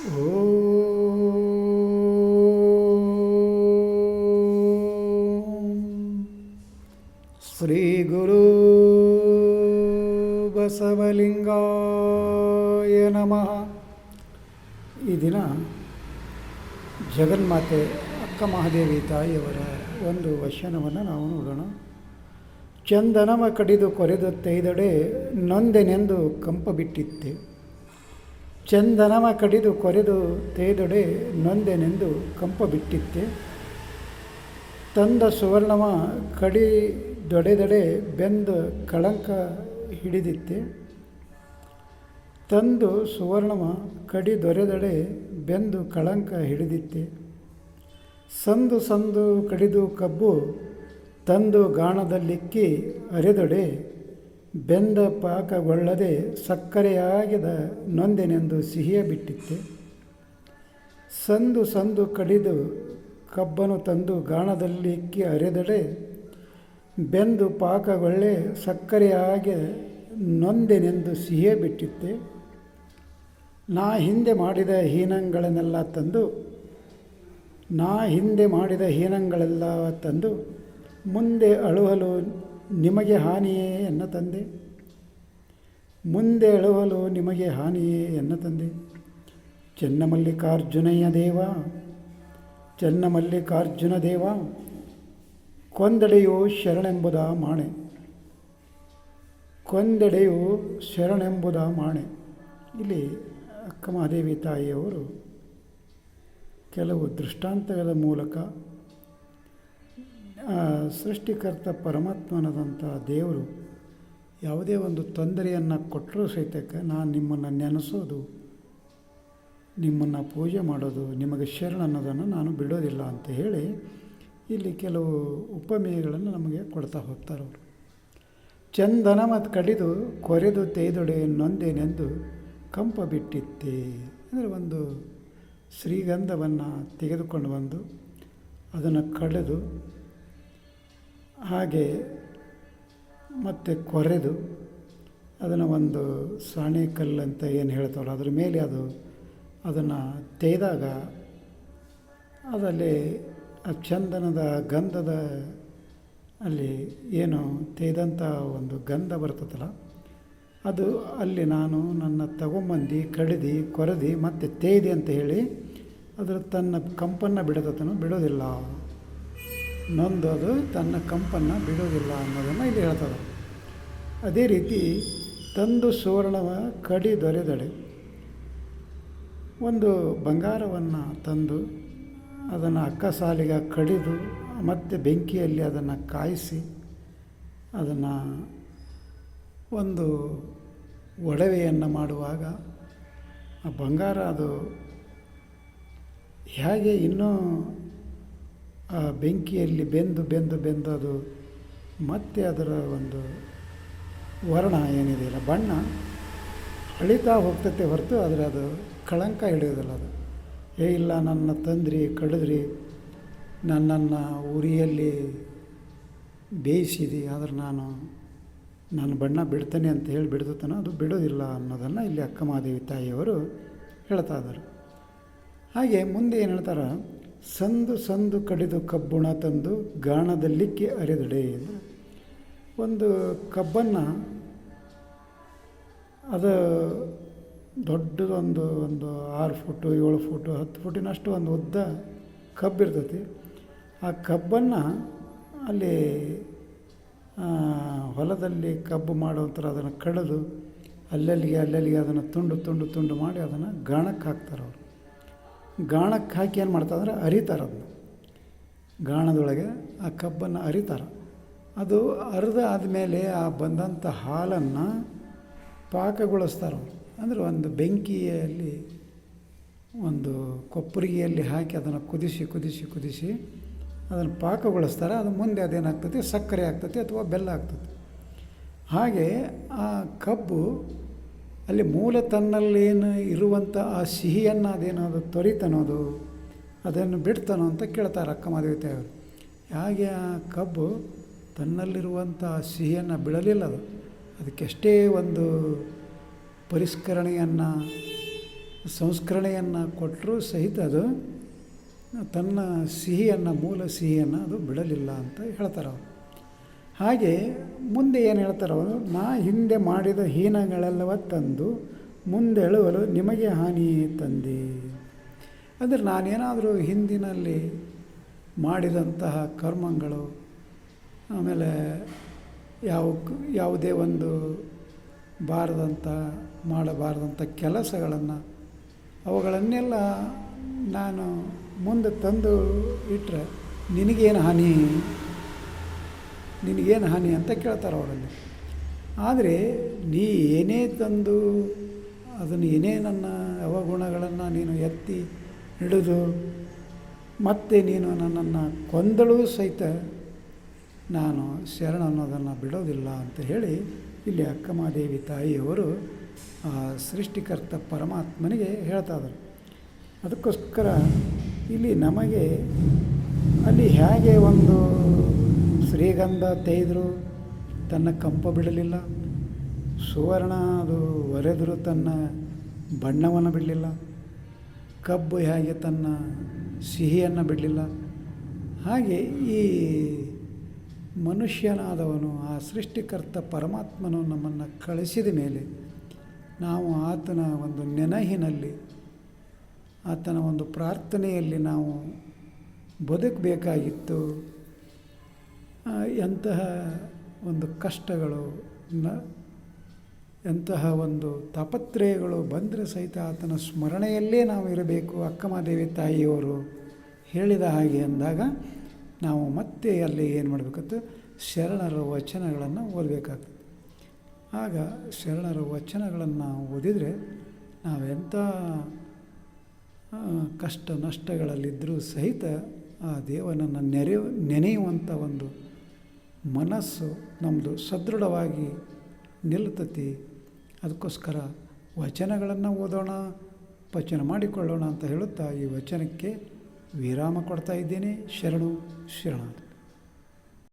ಶ್ರೀ ಗುರು ಬಸವಲಿಂಗಾಯ ನಮಃ. ಈ ದಿನ ಜಗನ್ಮಾತೆ ಅಕ್ಕ ಮಹಾದೇವಿ ತಾಯಿಯವರ ಒಂದು ವಚನವನ್ನು ನಾವು ನೋಡೋಣ. ಚಂದನವ ಕಡಿದು ಕೊರೆದು ತೈದಡೆ ನೊಂದೆನೆಂದು ಕಂಪ ಬಿಟ್ಟಿತ್ತೆ. ಚಂದನವ ಕಡಿದು ಕೊರೆದು ತೈದೊಡೆ ನೊಂದೆನೆಂದು ಕಂಪ ಬಿಟ್ಟಿತ್ತೆ. ತಂದ ಸುವರ್ಣವ ಕಡಿದೊಡೆದಡೆ ಬೆಂದು ಕಳಂಕ ಹಿಡಿದಿತ್ತೆ. ತಂದು ಸುವರ್ಣವ ಕಡಿದೊರೆದಡೆ ಬೆಂದು ಕಳಂಕ ಹಿಡಿದಿತ್ತೆ. ಸಂದು ಸಂದು ಕಡಿದು ಕಬ್ಬು ತಂದು ಗಾಣದಲ್ಲಿಕ್ಕಿ ಅರೆದೊಡೆ ಬೆಂದ ಪಾಕಗೊಳ್ಳದೆ ಸಕ್ಕರೆಯಾಗಿದ ನೊಂದೆನೆಂದು ಸಿಹಿಯ ಬಿಟ್ಟಿತ್ತೆ. ಸಂದು ಸಂದು ಕಡಿದು ಕಬ್ಬನು ತಂದು ಗಾಣದಲ್ಲಿಕ್ಕಿ ಅರೆದಡೆ ಬೆಂದು ಪಾಕಗೊಳ್ಳೆ ಸಕ್ಕರೆಯಾಗಿ ನೊಂದೆನೆಂದು ಸಿಹಿಯ ಬಿಟ್ಟಿತ್ತೆ. ನಾ ಹಿಂದೆ ಮಾಡಿದ ಹೀನಗಳನ್ನೆಲ್ಲ ತಂದು ಮುಂದೆ ಅಳುಹಲು ನಿಮಗೆ ಹಾನಿಯೇ ಎನ್ನ ತಂದೆ. ಮುಂದೆ ಅಳುಹಲು ನಿಮಗೆ ಹಾನಿಯೇ ಎನ್ನ ತಂದೆ. ಚೆನ್ನಮಲ್ಲಿಕಾರ್ಜುನಯ್ಯ ದೇವ, ಚೆನ್ನಮಲ್ಲಿಕಾರ್ಜುನ ದೇವ, ಕೊಂದೆಡೆಯು ಶರಣೆಂಬುದ ಮಾಣೆ, ಕೊಂದೆಡೆಯು ಶರಣೆಂಬುದ ಮಾಣೆ. ಇಲ್ಲಿ ಅಕ್ಕ ಮಹಾದೇವಿ ತಾಯಿಯವರು ಕೆಲವು ದೃಷ್ಟಾಂತಗಳ ಮೂಲಕ ಸೃಷ್ಟಿಕರ್ತ ಪರಮಾತ್ಮನಾದಂಥ ದೇವರು ಯಾವುದೇ ಒಂದು ತೊಂದರೆಯನ್ನು ಕೊಟ್ಟರೂ ಸಹಿತಕ್ಕೆ ನಾನು ನಿಮ್ಮನ್ನು ನೆನೆಸೋದು, ನಿಮ್ಮನ್ನು ಪೂಜೆ ಮಾಡೋದು, ನಿಮಗೆ ಶರಣ ಅನ್ನೋದನ್ನು ನಾನು ಬಿಡೋದಿಲ್ಲ ಅಂತ ಹೇಳಿ ಇಲ್ಲಿ ಕೆಲವು ಉಪಮೇಯಗಳನ್ನು ನಮಗೆ ಕೊಡ್ತಾ ಹೋಗ್ತಾರೆ ಅವರು. ಚಂದನ ಮತ್ತು ಕಡಿದು ಕೊರೆದು ತೈದೊಡೆ ನೊಂದೇನೆಂದು ಕಂಪ ಬಿಟ್ಟಿತ್ತೆ. ಅಂದರೆ ಒಂದು ಶ್ರೀಗಂಧವನ್ನು ತೆಗೆದುಕೊಂಡು ಬಂದು ಅದನ್ನು ಕಡಿದು ಹಾಗೆ ಮತ್ತು ಕೊರೆದು ಅದನ್ನು ಒಂದು ಸಾಣೆ ಕಲ್ಲು ಅಂತ ಏನು ಹೇಳ್ತಾರಲ್ಲ ಅದ್ರ ಮೇಲೆ ಅದನ್ನು ತೆಗೆದಾಗ ಅದರಲ್ಲಿ ಆ ಚಂದನದ ಗಂಧದ ಅಲ್ಲಿ ಏನು ತೆಗೆದಂಥ ಒಂದು ಗಂಧ ಬರ್ತದಲ್ಲ ಅದು ಅಲ್ಲಿ ನಾನು ನನ್ನ ತಗೊಂಬಂದು ಕಡಿದು ಕೊರೆದು ಮತ್ತು ತೇಯ್ದೆ ಅಂತ ಹೇಳಿ ಅದರ ತನ್ನ ಕಂಪನ್ನು ಬಿಡೋದಿಲ್ಲ, ನೊಂದು ಅದು ತನ್ನ ಕಂಪನ್ನು ಬಿಡೋದಿಲ್ಲ ಅನ್ನೋದನ್ನು ಇಲ್ಲಿ ಹೇಳ್ತಾರೆ. ಅದೇ ರೀತಿ ತಂದು ಸುವರ್ಣವ ಕಡಿದೊರೆದಡೆ, ಒಂದು ಬಂಗಾರವನ್ನು ತಂದು ಅದನ್ನು ಅಕ್ಕಸಾಲಿಗೆ ಕಡಿದು ಮತ್ತು ಬೆಂಕಿಯಲ್ಲಿ ಅದನ್ನು ಕಾಯಿಸಿ ಅದನ್ನು ಒಂದು ಒಡವೆಯನ್ನು ಮಾಡುವಾಗ ಆ ಬಂಗಾರ ಅದು ಹೇಗೆ ಇನ್ನೂ ಆ ಬೆಂಕಿಯಲ್ಲಿ ಬೆಂದು ಅದು ಮತ್ತೆ ಅದರ ಒಂದು ವರ್ಣ ಏನಿದೆಯಲ್ಲ ಬಣ್ಣ ಅಳಿತಾ ಹೋಗ್ತೈತೆ ಹೊರತು ಆದರೆ ಅದು ಕಳಂಕ ಹಿಡಿಯೋದಿಲ್ಲ. ಅದು ಇಲ್ಲ ನನ್ನ ತಂದ್ರಿ ಕಡಿದ್ರಿ ನನ್ನನ್ನು ಉರಿಯಲ್ಲಿ ಬೇಯಿಸಿದಿ ಆದರೆ ನಾನು ಬಣ್ಣ ಬಿಡ್ತೇನೆ ಅಂತ ಹೇಳಿ ಬಿಡ್ತಾನೋ ಅದು ಬಿಡೋದಿಲ್ಲ ಅನ್ನೋದನ್ನು ಇಲ್ಲಿ ಅಕ್ಕ ಮಹಾದೇವಿ ತಾಯಿಯವರು ಹೇಳ್ತಾ ಇದ್ದಾರೆ. ಹಾಗೆ ಮುಂದೆ ಏನು ಹೇಳ್ತಾರೆ, ಸಂದು ಸಂದು ಕಡಿದು ಕಬ್ಬುಣ ತಂದು ಗಾಣದಲ್ಲಿಕ್ಕಿ ಅರೆದಡೆ. ಒಂದು ಕಬ್ಬನ್ನು ಅದು ದೊಡ್ಡದೊಂದು 6 ಫುಟು 7 ಫುಟು 10 ಫುಟಿನಷ್ಟು ಒಂದು ಉದ್ದ ಕಬ್ಬಿರ್ತೈತಿ. ಆ ಕಬ್ಬನ್ನು ಅಲ್ಲಿ ಹೊಲದಲ್ಲಿ ಕಬ್ಬು ಮಾಡೋಂಥರ ಅದನ್ನು ಕಡಿದು ಅಲ್ಲಲ್ಲಿಗೆ ಅದನ್ನು ತುಂಡು ಮಾಡಿ ಅದನ್ನು ಗಾಣಕ್ಕೆ ಹಾಕ್ತಾರೆ ಅವರು. ಗಾಣಕ್ಕೆ ಹಾಕಿ ಏನು ಮಾಡ್ತಾರಂದ್ರೆ ಅರಿತಾರೆ. ಅದನ್ನು ಗಾಣದೊಳಗೆ ಆ ಕಬ್ಬನ್ನು ಅರಿತಾರೆ. ಅದು ಅರಿದ ಆದಮೇಲೆ ಆ ಬಂದಂಥ ಹಾಲನ್ನು ಪಾಕಗೊಳಿಸ್ತಾರೆ ಅವರು. ಅಂದರೆ ಒಂದು ಬೆಂಕಿಯಲ್ಲಿ ಒಂದು ಕೊಪ್ಪರಿಗೆಯಲ್ಲಿ ಹಾಕಿ ಅದನ್ನು ಕುದಿಸಿ ಅದನ್ನು ಪಾಕಗೊಳಿಸ್ತಾರೆ. ಅದು ಮುಂದೆ ಅದೇನಾಗ್ತದೆ, ಸಕ್ಕರೆ ಆಗ್ತದೆ ಅಥವಾ ಬೆಲ್ಲ ಆಗ್ತದೆ. ಹಾಗೆ ಆ ಕಬ್ಬು ಅಲ್ಲಿ ಮೂಲ ತನ್ನಲ್ಲೇನು ಇರುವಂಥ ಆ ಸಿಹಿಯನ್ನು ಅದೇನೋ ತೊರಿತನೋದು ಅದನ್ನು ಬಿಡ್ತಾನೋ ಅಂತ ಕೇಳ್ತಾರೆ ಅಕ್ಕ ಮಹಾದೇವಿ ತಾಯಿಯವರು. ಹಾಗೆ ಆ ಕಬ್ಬು ತನ್ನಲ್ಲಿರುವಂಥ ಸಿಹಿಯನ್ನು ಬಿಡಲಿಲ್ಲ. ಅದಕ್ಕೆಷ್ಟೇ ಒಂದು ಪರಿಷ್ಕರಣೆಯನ್ನು ಸಂಸ್ಕರಣೆಯನ್ನು ಕೊಟ್ಟರೂ ಸಹಿತ ಅದು ತನ್ನ ಸಿಹಿಯನ್ನು, ಮೂಲ ಸಿಹಿಯನ್ನು ಅದು ಬಿಡಲಿಲ್ಲ ಅಂತ ಹೇಳ್ತಾರೆ ಅವರು. ಹಾಗೆ ಮುಂದೆ ಏನು ಹೇಳ್ತಾರೆ ಅವರು, ನಾ ಹಿಂದೆ ಮಾಡಿದ ಹೀನಗಳೆಲ್ಲವ ತಂದು ಮುಂದೆಳುವಲು ನಿಮಗೆ ಹಾನಿ ತಂದೆ. ಅಂದರೆ ನಾನೇನಾದರೂ ಹಿಂದಿನಲ್ಲಿ ಮಾಡಿದಂತಹ ಕರ್ಮಗಳು, ಆಮೇಲೆ ಯಾವುದೇ ಒಂದು ಮಾಡಬಾರದಂಥ ಕೆಲಸಗಳನ್ನು, ಅವುಗಳನ್ನೆಲ್ಲ ನಾನು ಮುಂದೆ ತಂದು ಇಟ್ಟರೆ ನಿನಗೇನು ಹಾನಿ ಅಂತ ಕೇಳ್ತಾರೆ ಅವರಲ್ಲಿ. ಆದರೆ ನೀ ಏನೇ ತಂದು ಅದನ್ನು ಏನೇ ನನ್ನ ಅವಗುಣಗಳನ್ನು ನೀನು ಎತ್ತಿ ಹಿಡಿದು ಮತ್ತೆ ನೀನು ನನ್ನನ್ನು ಕೊಂದಳೂ ಸಹಿತ ನಾನು ಶರಣ ಅನ್ನೋದನ್ನು ಬಿಡೋದಿಲ್ಲ ಅಂತ ಹೇಳಿ ಇಲ್ಲಿ ಅಕ್ಕಮಹಾದೇವಿ ತಾಯಿಯವರು ಆ ಸೃಷ್ಟಿಕರ್ತ ಪರಮಾತ್ಮನಿಗೆ ಹೇಳ್ತಾ ಇದ್ದಾರೆ. ಅದಕ್ಕೋಸ್ಕರ ಇಲ್ಲಿ ನಮಗೆ ಅಲ್ಲಿ ಹೇಗೆ ಒಂದು ಶ್ರೀಗಂಧ ತೆಗೆದರೂ ತನ್ನ ಕಂಪ ಬಿಡಲಿಲ್ಲ, ಸುವರ್ಣ ಅದು ಒರೆದರೂ ತನ್ನ ಬಣ್ಣವನ್ನು ಬಿಡಲಿಲ್ಲ, ಕಬ್ಬು ಹೇಗೆ ತನ್ನ ಸಿಹಿಯನ್ನು ಬಿಡಲಿಲ್ಲ, ಹಾಗೆ ಈ ಮನುಷ್ಯನಾದವನು ಆ ಸೃಷ್ಟಿಕರ್ತ ಪರಮಾತ್ಮನು ನಮ್ಮನ್ನು ಕಳಿಸಿದ ಮೇಲೆ ನಾವು ಆತನ ಒಂದು ನೆನಹಿನಲ್ಲಿ, ಆತನ ಒಂದು ಪ್ರಾರ್ಥನೆಯಲ್ಲಿ ನಾವು ಬದುಕಬೇಕಾಗಿತ್ತು. ಎಂತಹ ಒಂದು ಕಷ್ಟಗಳು, ಎಂತಹ ಒಂದು ತಾಪತ್ರಯಗಳು ಬಂದರೆ ಸಹಿತ ಆತನ ಸ್ಮರಣೆಯಲ್ಲೇ ನಾವು ಇರಬೇಕು. ಅಕ್ಕಮಹಾದೇವಿ ತಾಯಿಯವರು ಹೇಳಿದ ಹಾಗೆ ಅಂದಾಗ ನಾವು ಮತ್ತೆ ಅಲ್ಲಿ ಏನು ಮಾಡಬೇಕಂತ ಶರಣರ ವಚನಗಳನ್ನು ಓದಬೇಕಾಗ್ತದೆ. ಆಗ ಶರಣರ ವಚನಗಳನ್ನು ಓದಿದರೆ ನಾವೆಂಥ ಕಷ್ಟ ನಷ್ಟಗಳಲ್ಲಿದ್ದರೂ ಸಹಿತ ಆ ದೇವನನ್ನು ನೆನೆಯುವಂಥ ಒಂದು ಮನಸ್ಸು ನಮ್ಮದು ಸದೃಢವಾಗಿ ನಿಲ್ತತಿ. ಅದಕ್ಕೋಸ್ಕರ ವಚನಗಳನ್ನು ಓದೋಣ, ವಚನ ಮಾಡಿಕೊಳ್ಳೋಣ ಅಂತ ಹೇಳುತ್ತಾ ಈ ವಚನಕ್ಕೆ ವಿರಾಮ ಕೊಡ್ತಾ ಇದ್ದೇನೆ. ಶರಣು ಶರಣಾರ್ಥಿ.